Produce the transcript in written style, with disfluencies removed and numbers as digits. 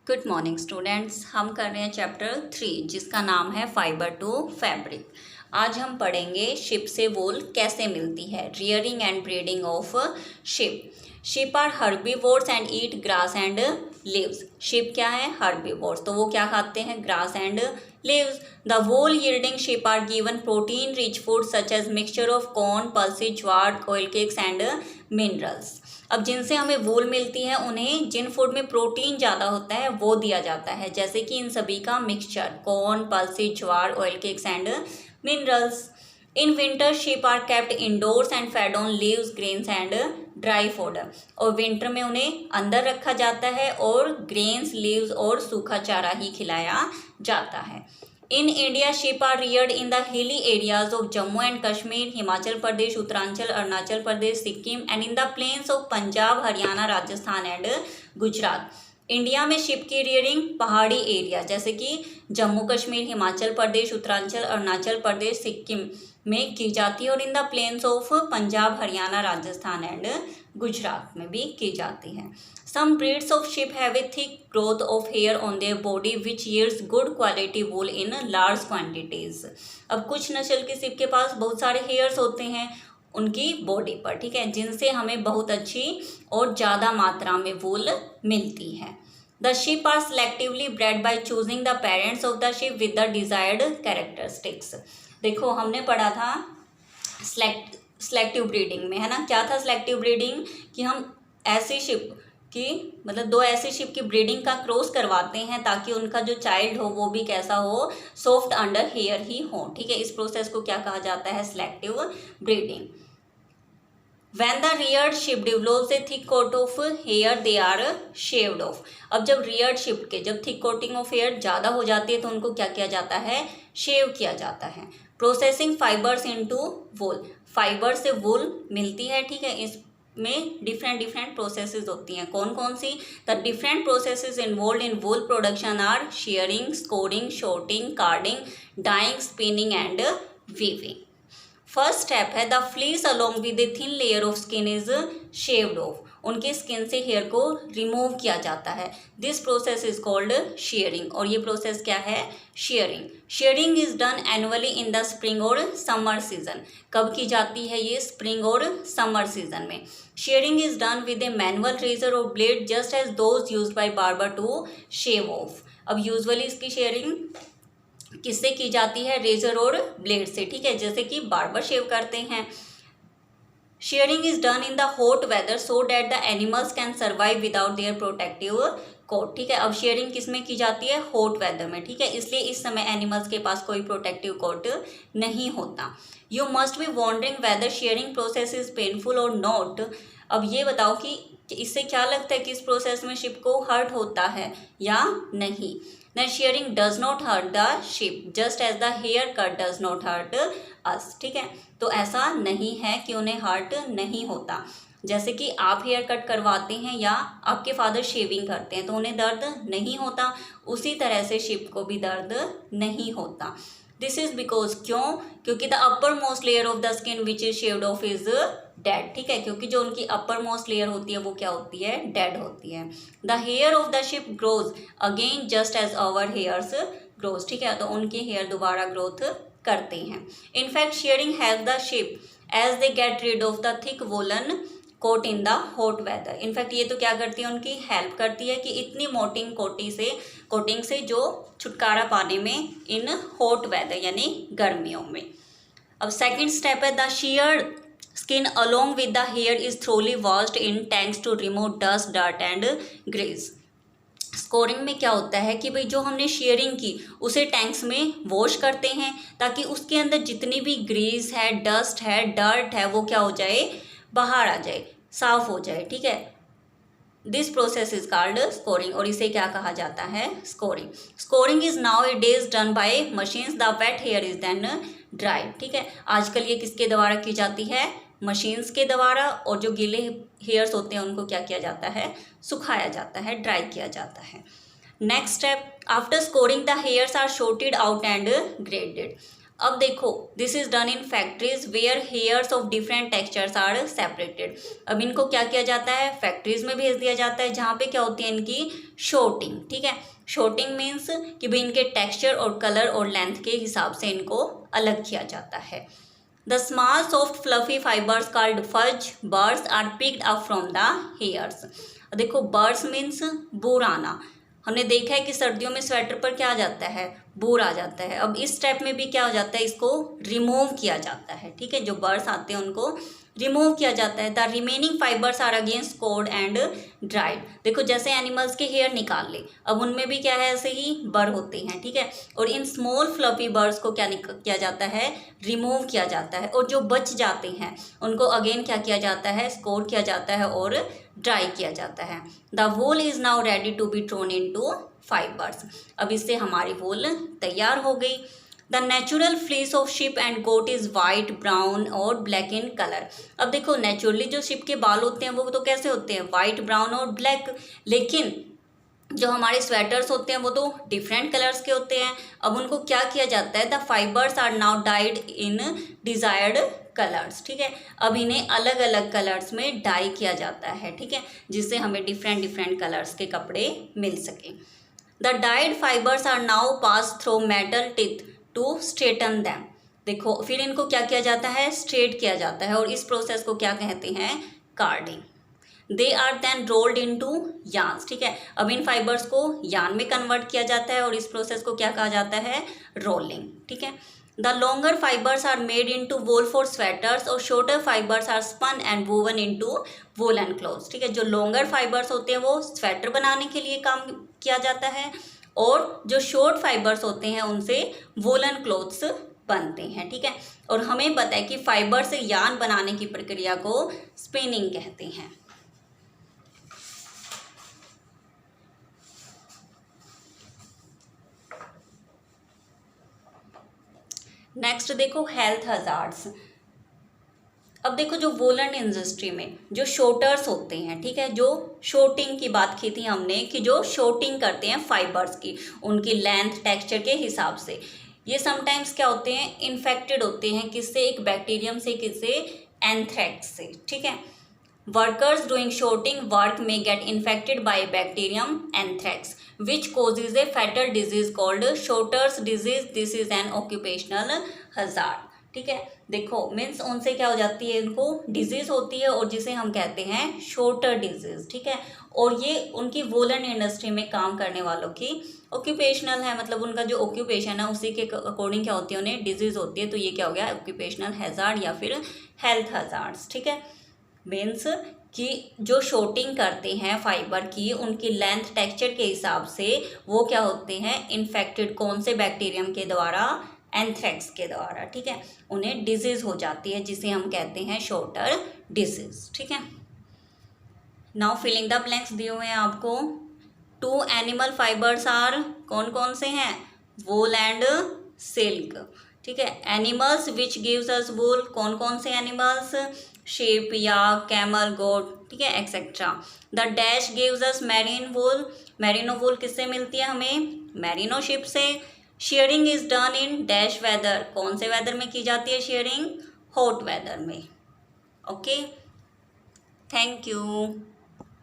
Good morning students. हम कर रहे हैं चैप्टर 3 जिसका नाम है फाइबर टू फैब्रिक। आज हम पढ़ेंगे शिप से वूल कैसे मिलती है, rearing and breeding of sheep. Sheep are herbivores and eat grass and leaves. Sheep क्या है? हर्बीवोर्स, तो वो क्या खाते हैं? Grass and leaves. The wool yielding sheep are given protein rich food such as mixture of corn, pulses, jowar, oil cakes and minerals. अब जिनसे हमें वूल मिलती है उन्हें जिन फूड में प्रोटीन ज़्यादा होता है वो दिया जाता है, जैसे कि इन सभी का mixture corn, pulses, jowar, oil cakes and minerals. In winter sheep are kept indoors and fed on leaves, grains and dry food. और विंटर में उन्हें अंदर रखा जाता है और ग्रेन्स, लीव्स और सूखा चारा ही खिलाया जाता है। In India sheep are reared in the hilly areas of Jammu and Kashmir, Himachal Pradesh, Uttaranchal, Arunachal Pradesh, Sikkim and in the plains of Punjab, Haryana, Rajasthan and Gujarat. India में शिप की रियरिंग पहाड़ी एरिया जैसे कि जम्मू कश्मीर, हिमाचल प्रदेश, उत्तरांचल, अरुणाचल प्रदेश, सिक्किम में की जाती है और in the plains of Punjab, Haryana, Rajasthan and Gujarat में भी की जाती है। Some breeds of sheep have a thick growth of hair on their body which yields good quality wool in large quantities। अब कुछ नस्ल के शिप के पास बहुत सारे हेयर्स होते हैं उनकी बॉडी पर, ठीक है, जिनसे हमें बहुत अच्छी और ज़्यादा मात्रा में वूल मिलती है। The sheep are selectively bred by choosing the parents of the sheep with the desired characteristics। देखो हमने पढ़ा था सेलेक्टिव ब्रीडिंग में, है ना। क्या था सेलेक्टिव ब्रीडिंग? कि हम ऐसी शिप कि मतलब दो ऐसी शिप की ब्रीडिंग का क्रॉस करवाते हैं ताकि उनका जो चाइल्ड हो वो भी कैसा हो? सॉफ्ट अंडर हेयर ही हो, ठीक है। इस प्रोसेस को क्या कहा जाता है? Selective breeding. When the reared sheep develops a thick coat of hair, they are shaved off। अब जब reared sheep के जब thick coating of hair ज़्यादा हो जाती है तो उनको क्या किया जाता है? शेव किया जाता है। Processing fibers into wool, fibre से वूल मिलती है, ठीक है। इसमें डिफरेंट प्रोसेसेस होती हैं। कौन कौन सी? The different processes involve in wool production are shearing, scouring, sorting, carding, dyeing, spinning and weaving. First step है the fleece along with a thin layer of skin is shaved off. उनके skin से hair को remove किया जाता है। This process is called shearing, और ये process क्या है? Shearing. Shearing is done annually in the spring और समर सीजन। कब की जाती है ये? स्प्रिंग और समर सीजन में। Shearing is done with a manual razor और blade just as those used by barber to shave off. अब यूजुअली इसकी शेयरिंग किससे की जाती है? रेजर और ब्लेड से, ठीक है, जैसे कि बार्बर शेव करते हैं। Shearing is done in the hot weather so that the animals can survive without their protective coat, ठीक है। अब शेयरिंग किस में की जाती है? हॉट वेदर में, ठीक है, इसलिए इस समय एनिमल्स के पास कोई प्रोटेक्टिव कोट नहीं होता। You must be wondering whether shearing process is painful और नॉट। अब ये बताओ कि इससे क्या लगता है कि इस प्रोसेस में शिप को हर्ट होता है या नहीं? Then shearing does not hurt the sheep just as the hair cut does not hurt us, ठीक है। तो ऐसा नहीं है कि उन्हें हर्ट नहीं होता। जैसे कि आप हेयर कट करवाते हैं या आपके फादर शेविंग करते हैं तो उन्हें दर्द नहीं होता, उसी तरह से शिप को भी दर्द नहीं होता। दिस इज बिकॉज, क्यों? क्योंकि the upper most layer of the skin which is shaved of is dead, ठीक है, क्योंकि जो उनकी अपर मोस्ट लेयर होती है वो क्या होती है? डेड होती है। The hair of the sheep grows again just as our hairs grows, ठीक है, तो उनके हेयर दोबारा ग्रोथ करते हैं। In fact shearing help the sheep as they get rid of the thick woollen coat in the hot weather. In fact ये तो क्या करती है? उनकी हेल्प करती है कि इतनी मोटी कोटिंग से जो छुटकारा पाने में इन हॉट वेदर यानी गर्मियों में। अब सेकंड स्टेप है the sheared skin along with the hair is thoroughly washed in tanks to remove dust, dirt and grease. Scouring में क्या होता है कि भाई जो हमने शेयरिंग की उसे टैंक्स में वॉश करते हैं ताकि उसके अंदर जितनी भी ग्रीस है, डस्ट है, डर्ट है, वो क्या हो जाए? बाहर आ जाए, साफ हो जाए, ठीक है। This process is called scouring, और इसे क्या कहा जाता है? Scouring. Scouring is nowadays done by machines, the wet hair is then dried, ठीक है। आजकल ये किसके द्वारा की जाती है? मशीन्स के द्वारा, और जो गीले हेयर्स होते हैं उनको क्या किया जाता है? सुखाया जाता है, ड्राई किया जाता है। Next step, after scouring the hairs are sorted out and graded. अब देखो, this is done in factories where hairs of different textures are separated. अब इनको क्या किया जाता है, फैक्ट्रीज में भेज दिया जाता है जहाँ पे क्या होती है इनकी शॉर्टिंग। ठीक है, शॉर्टिंग मीन्स कि भाई इनके टेक्सचर और कलर और लेंथ के हिसाब से इनको अलग किया जाता है। The small soft fluffy fibres called fuzz burrs are picked up from the hairs. देखो, बर्ड्स मीन्स बूर आना। हमने देखा है कि सर्दियों में स्वेटर पर क्या आ जाता है, बूर आ जाता है। अब इस स्टेप में भी क्या हो जाता है, इसको रिमूव किया जाता है। ठीक है, जो बर्ड्स आते हैं उनको रिमूव किया जाता है। The remaining fibres are again scoured and dried. देखो, जैसे एनिमल्स के हेयर निकाल ले, अब उनमें भी क्या है, ऐसे ही बर होते हैं। ठीक है, और इन स्मॉल फ्लफी बर्ड्स को क्या किया जाता है, रिमूव किया जाता है। और जो बच जाते हैं उनको अगेन क्या किया जाता है, स्कोर किया जाता है और ड्राई किया जाता है। The wool is now ready to be thrown into fibres. अब इससे हमारी वूल तैयार हो गई। The natural fleece of sheep and goat is white, brown और ब्लैक इन कलर। अब देखो, नेचुरली जो शिप के बाल होते हैं वो तो कैसे होते हैं, वाइट, ब्राउन और ब्लैक। लेकिन जो हमारे स्वेटर्स होते हैं वो तो डिफरेंट कलर्स के होते हैं। अब उनको क्या किया जाता है, the fibres are now dyed in desired colours. ठीक है, अब इन्हें अलग अलग कलर्स में डाई किया जाता है। ठीक है, जिससे हमें डिफरेंट डिफरेंट कलर्स के कपड़े मिल सकें। The dyed fibres are now pass through metal teeth to straighten them. देखो, फिर इनको क्या किया जाता है, स्ट्रेट किया जाता है। और इस प्रोसेस को क्या कहते हैं, carding. They are then rolled into yarns. ठीक है, अब इन फाइबर्स को यार्न में कन्वर्ट किया जाता है और इस प्रोसेस को क्या कहा जाता है, रोलिंग। ठीक है, the longer fibres are made into wool for sweaters और shorter fibres are spun and woven into woollen clothes. ठीक है, जो लॉन्गर फाइबर्स होते हैं वो स्वेटर बनाने के लिए काम किया जाता है और जो शॉर्ट फाइबर्स होते हैं उनसे वूलन क्लॉथ्स बनते हैं। ठीक है, और हमें पता है कि फाइबर से यार्न बनाने की प्रक्रिया को स्पिनिंग कहते हैं। नेक्स्ट देखो, हेल्थ हजार्ड्स। अब देखो, जो वूलन इंडस्ट्री में जो शॉर्टर्स होते हैं, ठीक है, जो शॉर्टिंग की बात की थी हमने कि जो शॉर्टिंग करते हैं फाइबर्स की, उनकी लेंथ टेक्सचर के हिसाब से, ये समटाइम्स क्या होते हैं, इन्फेक्टेड होते हैं। किससे, एक बैक्टीरियम से, किससे, एंथ्रेक्स से। ठीक है, वर्कर्स डूइंग शॉर्टिंग वर्क में get infected by bacterium anthrax which causes a fatal disease called shorter's disease. This is an occupational hazard. ठीक है, देखो, मीन्स उनसे क्या हो जाती है, इनको डिजीज होती है और जिसे हम कहते हैं शॉर्टर डिजीज। ठीक है, और ये उनकी वूलन इंडस्ट्री में काम करने वालों की ऑक्यूपेशनल है, मतलब उनका जो ऑक्यूपेशन है उसी के अकॉर्डिंग क्या होती है, उन्हें डिजीज होती है। तो ये क्या हो गया, ऑक्यूपेशनल हैजार्ड या फिर हेल्थ हजार्ड्स। ठीक है, मीन्स कि जो शॉर्टिंग करते हैं फाइबर की, उनकी लेंथ टेक्सचर के हिसाब से वो क्या होते हैं, इन्फेक्टेड। कौन से बैक्टीरियम के द्वारा, एंथ्रेक्स के द्वारा। ठीक है, उन्हें डिजीज हो जाती है जिसे हम कहते हैं शॉर्टर डिजीज। ठीक है, नाउ फिलिंग द ब्लैंक्स दिए हुए हैं आपको। 2 एनिमल फाइबर्स आर, कौन कौन से हैं, वूल एंड सिल्क। ठीक है, एनिमल्स विच गिव्स अस वूल, कौन कौन से एनिमल्स, शेप या कैमल, गोट। ठीक है, etcetera. The dash gives us merino wool, merino wool किससे मिलती है हमें, मैरिनो शिप से। Shearing is done in dash weather, कौन से वेदर में की जाती है शेयरिंग, हॉट वेदर में। Okay, thank you.